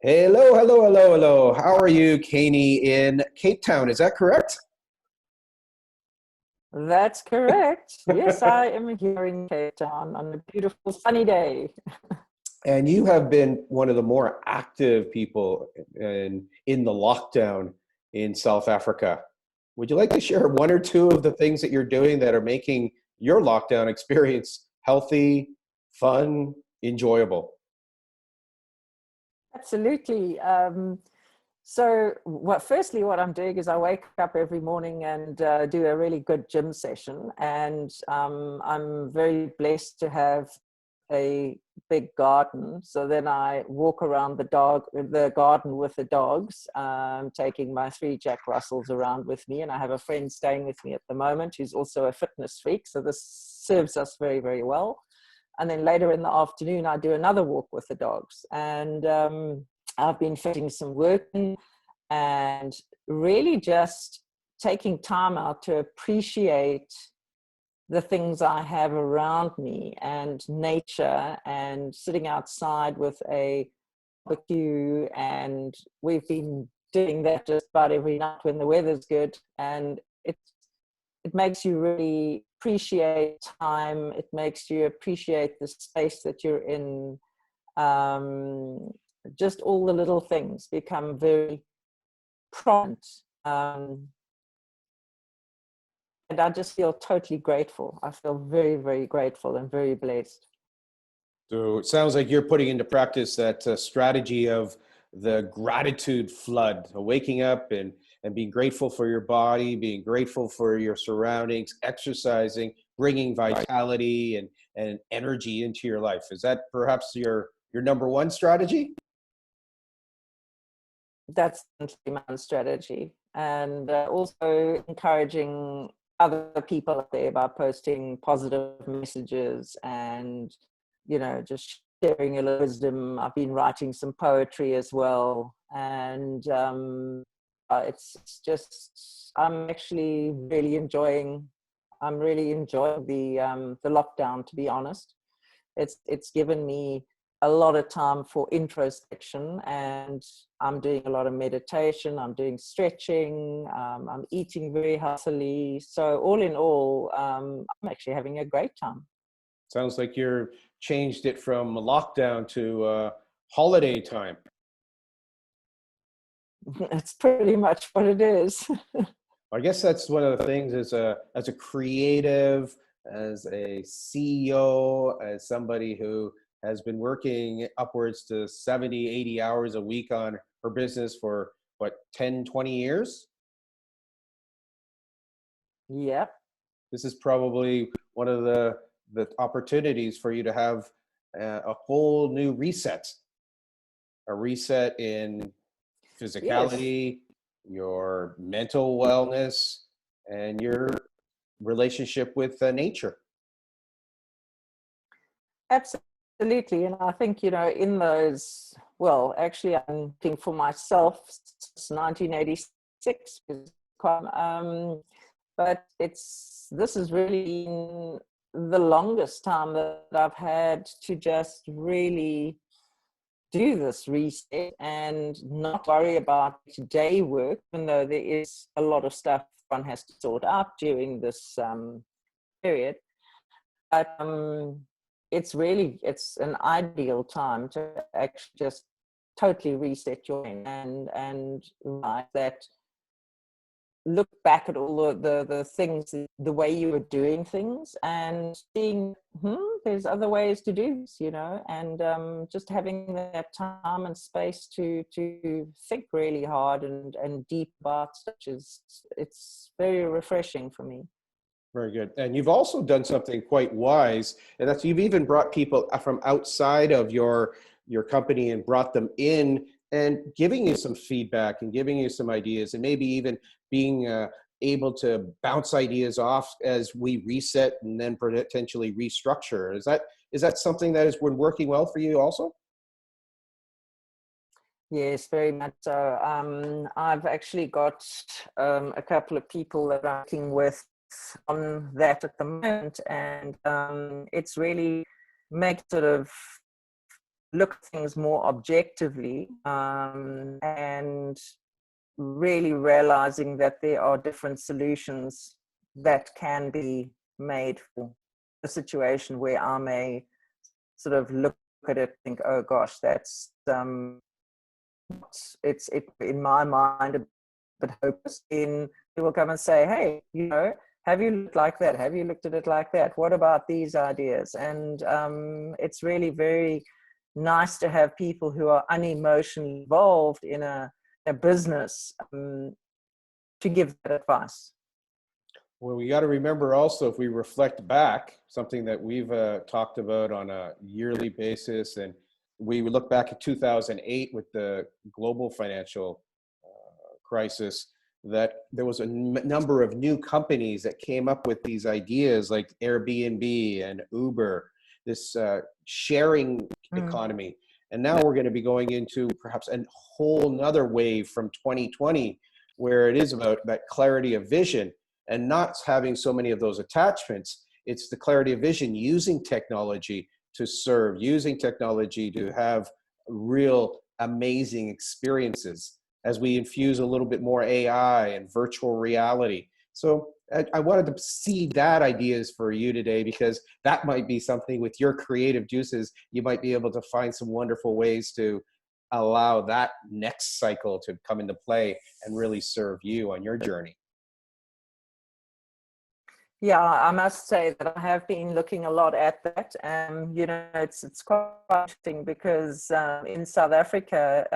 Hello, hello, hello, hello. How are you, Cany, in Cape Town? Is that correct? That's correct. Yes, I am here in Cape Town on a beautiful sunny day. And you have been one of the more active people in the lockdown in South Africa. Would you like to share one or two of the things that you're doing that are making your lockdown experience healthy, fun, enjoyable? Absolutely. Firstly, what I'm doing is I wake up every morning and do a really good gym session. And I'm very blessed to have a big garden. So then I walk around the garden with the dogs, taking my three Jack Russells around with me. And I have a friend staying with me at the moment who's also a fitness freak. So this serves us very, very well. And then later in the afternoon, I do another walk with the dogs. And I've been fitting some work in and really just taking time out to appreciate the things I have around me and nature, and sitting outside with a barbecue. And we've been doing that just about every night when the weather's good. And it makes you really appreciate time. It makes you appreciate the space that you're in. Just all the little things become very prominent. And I just feel totally grateful. I feel very, very grateful and very blessed. So it sounds like you're putting into practice that strategy of the gratitude flood, waking up and being grateful for your body, being grateful for your surroundings, exercising, bringing vitality and energy into your life. Is that perhaps your number one strategy? That's my strategy. And also encouraging other people out there by posting positive messages and, just sharing a little wisdom. I've been writing some poetry as well. And it's just, I'm really enjoying the lockdown, to be honest. It's given me a lot of time for introspection, and I'm doing a lot of meditation. I'm doing stretching. I'm eating very healthily. So all in all, I'm actually having a great time. Sounds like you're changed it from lockdown to holiday time. That's pretty much what it is. I guess that's one of the things as a creative, as a CEO, as somebody who has been working upwards to 70, 80 hours a week on her business for what, 10, 20 years? Yep. This is probably one of the opportunities for you to have a whole new reset, a reset in Yes. physicality, your mental wellness, and your relationship with nature. Absolutely. And I think, in those, well, actually, I'm thinking for myself since 1986, but this is really the longest time that I've had to just really do this reset and not worry about today work, even though there is a lot of stuff one has to sort out during this period. But it's an ideal time to actually just totally reset your brain and realize that, look back at all the things, the way you were doing things, and seeing there's other ways to do this, and just having that time and space to think really hard and deep about stuff. It's very refreshing for me. Very good. And you've also done something quite wise, and that's you've even brought people from outside of your company and brought them in and giving you some feedback and giving you some ideas, and maybe even being able to bounce ideas off as we reset and then potentially restructure. Is that something that has been working well for you also? Yes, very much so. I've actually got a couple of people that I'm working with on that at the moment, and it's really makes sort of look at things more objectively, and really realizing that there are different solutions that can be made for a situation where I may sort of look at it and think, oh gosh, that's it's in my mind a bit hopeless. In people come and say, hey, you know, have you looked like that? Have you looked at it like that? What about these ideas? And it's really very nice to have people who are unemotionally involved in a business to give that advice. Well, we got to remember also, if we reflect back, something that we've talked about on a yearly basis, and we look back at 2008 with the global financial crisis, that there was a number of new companies that came up with these ideas like Airbnb and Uber, this sharing economy. And now we're going to be going into perhaps a whole nother wave from 2020, where it is about that clarity of vision and not having so many of those attachments. It's the clarity of vision, using technology to serve, using technology to have real amazing experiences as we infuse a little bit more AI and virtual reality. So I wanted to see that ideas for you today, because that might be something with your creative juices, you might be able to find some wonderful ways to allow that next cycle to come into play and really serve you on your journey. Yeah, I must say that I have been looking a lot at that. You know, it's quite interesting because in South Africa,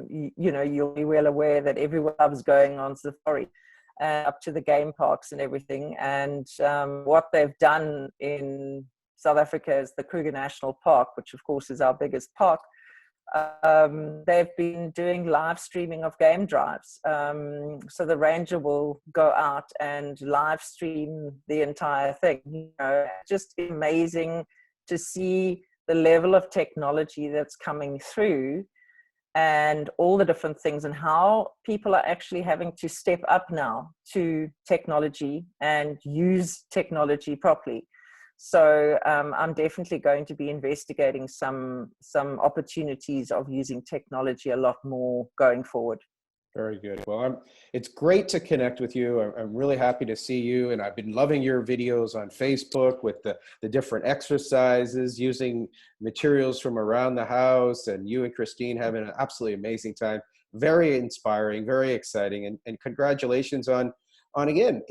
you know, you'll be well aware that everyone loves going on safari, up to the game parks and everything. And what they've done in South Africa is the Kruger National Park, which of course is our biggest park. They've been doing live streaming of game drives. So the ranger will go out and live stream the entire thing. You know, just amazing to see the level of technology that's coming through and all the different things, and how people are actually having to step up now to technology and use technology properly. So I'm definitely going to be investigating some opportunities of using technology a lot more going forward. Very good. Well, it's great to connect with you. I'm really happy to see you. And I've been loving your videos on Facebook with the different exercises, using materials from around the house, and you and Christine having an absolutely amazing time. Very inspiring, very exciting. And congratulations on again,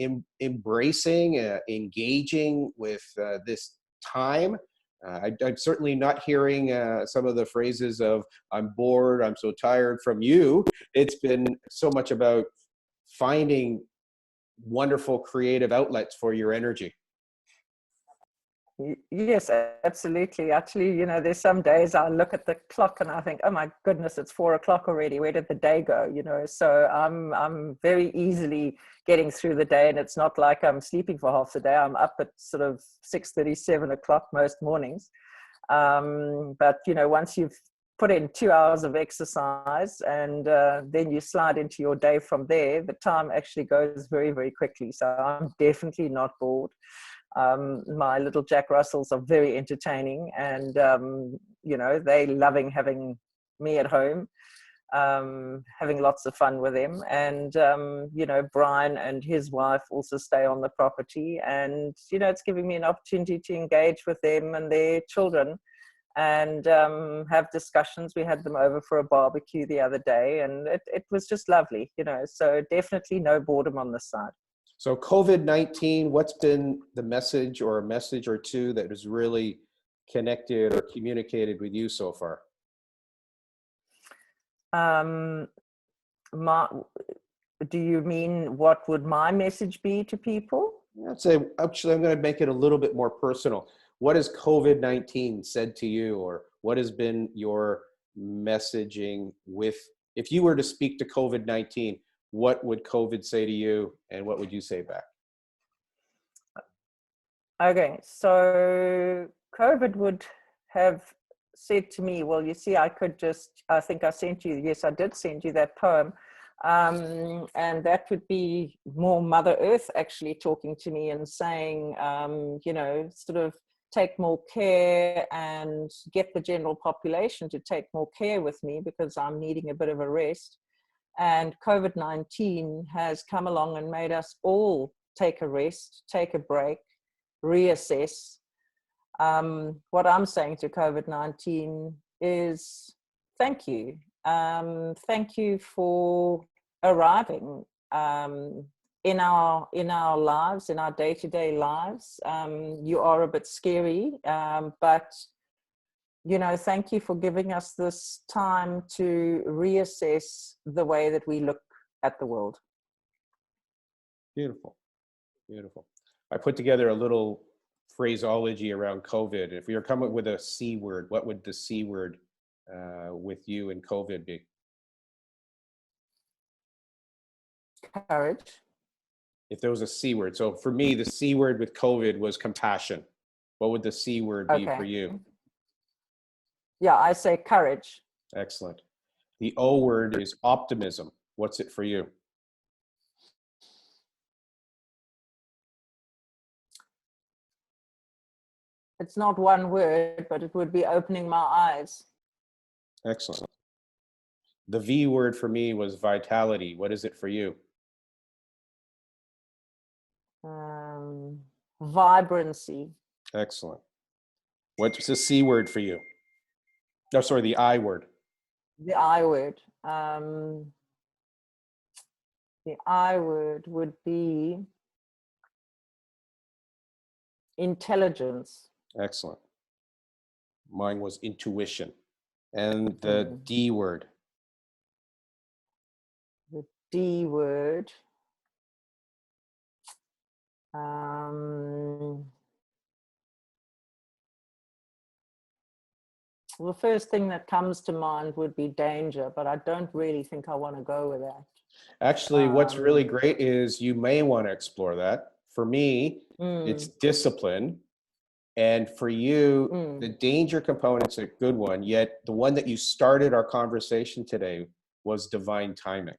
embracing, engaging with this time. I'm certainly not hearing some of the phrases of "I'm bored, I'm so tired" from you. It's been so much about finding wonderful creative outlets for your energy. Yes, absolutely. Actually, you know, there's some days I look at the clock and I think, oh my goodness, it's 4 o'clock already. Where did the day go? You know, so I'm very easily getting through the day, and it's not like I'm sleeping for half the day. I'm up at sort of 6:30, 7 o'clock most mornings. But you know, once you've put in 2 hours of exercise and then you slide into your day from there, the time actually goes very, very quickly. So I'm definitely not bored. My little Jack Russells are very entertaining, and you know, they loving having me at home, having lots of fun with them. And you know, Brian and his wife also stay on the property, and you know, it's giving me an opportunity to engage with them and their children and have discussions. We had them over for a barbecue the other day, and it was just lovely, you know. So definitely no boredom on this side. So COVID-19, what's been the message or a message or two that has really connected or communicated with you so far? Do you mean what would my message be to people? I'd say, actually, I'm going to make it a little bit more personal. What has COVID-19 said to you, or what has been your messaging with, if you were to speak to COVID-19, what would COVID say to you, and what would you say back? Okay, so COVID would have said to me, well, you see, I think I sent you, yes, I did send you that poem. And that would be more Mother Earth actually talking to me and saying, you know, sort of take more care and get the general population to take more care with me because I'm needing a bit of a rest. And COVID-19 has come along and made us all take a rest, take a break, reassess. What I'm saying to COVID-19 is thank you. Thank you for arriving in our lives, in our day-to-day lives. You are a bit scary, but thank you for giving us this time to reassess the way that we look at the world. Beautiful. Beautiful. I put together a little phraseology around COVID. If we were coming up with a C word, what would the C word with you and COVID be? Courage. If there was a C word. So for me, the C word with COVID was compassion. What would the C word be for you? Yeah, I say courage. Excellent. The O word is optimism. What's it for you? It's not one word, but it would be opening my eyes. Excellent. The V word for me was vitality. What is it for you? Vibrancy. Excellent. What's the C word for you? No, sorry, the I word. The I word. The I word would be intelligence. Excellent. Mine was intuition. And the D word. The D word. Well, the first thing that comes to mind would be danger, but I don't really think I want to go with that. Actually, what's really great is you may want to explore that. For me, it's discipline. And for you, the danger component's a good one, yet the one that you started our conversation today was divine timing.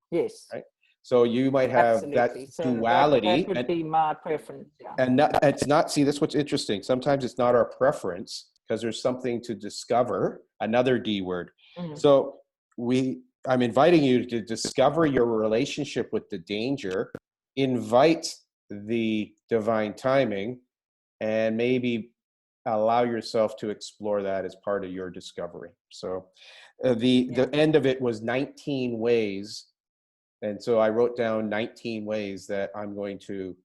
Yes. Right? So you might have that duality. That would be my preference. Yeah. And it's not, see, that's what's interesting. Sometimes it's not our preference because there's something to discover, another D word. So I'm inviting you to discover your relationship with the danger, invite the divine timing, and maybe allow yourself to explore that as part of your discovery. So the end of it was 19 ways. And so I wrote down 19 ways that I'm going to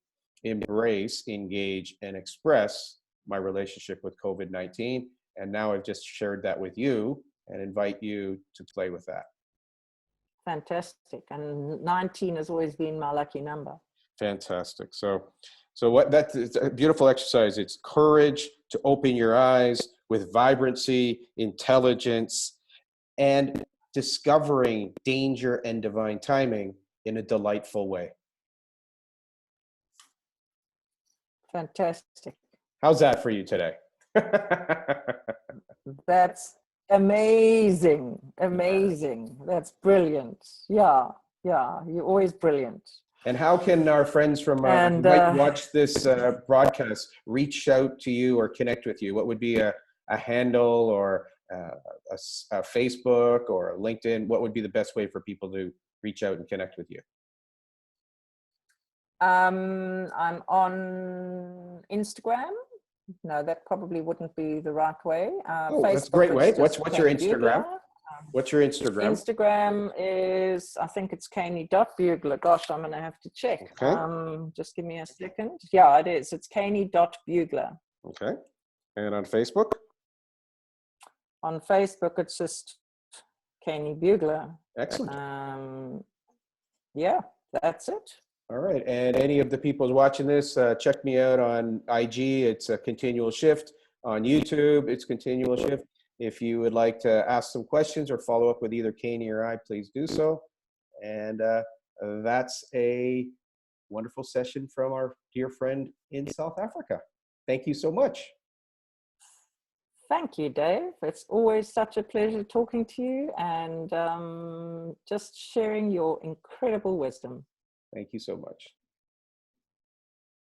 embrace, engage, and express my relationship with COVID-19. And now I've just shared that with you and invite you to play with that. Fantastic. And 19 has always been my lucky number. Fantastic. So it's a beautiful exercise. It's courage to open your eyes with vibrancy, intelligence, and discovering danger and divine timing in a delightful way. Fantastic. How's that for you today? That's amazing. Amazing. That's brilliant. Yeah. You're always brilliant. And how can our friends from who might watch this broadcast reach out to you or connect with you? What would be a handle or a Facebook or a LinkedIn? What would be the best way for people to reach out and connect with you? I'm on Instagram. No, that probably wouldn't be the right way. Facebook, that's a great way. What's your Cany Instagram? Bugler. What's your Instagram? Instagram is, I think it's Cany.Bugler. Gosh, I'm going to have to check. Okay. Just give me a second. Yeah, it is. It's Cany.Bugler. Okay. And on Facebook? On Facebook, it's just Cany Bugler. Excellent. Yeah, that's it. All right. And any of the people watching this, check me out on IG. It's a Continual Shift. On YouTube, it's Continual Shift. If you would like to ask some questions or follow up with either Cany or I, please do so. And that's a wonderful session from our dear friend in South Africa. Thank you so much. Thank you, Dave. It's always such a pleasure talking to you and just sharing your incredible wisdom. Thank you so much.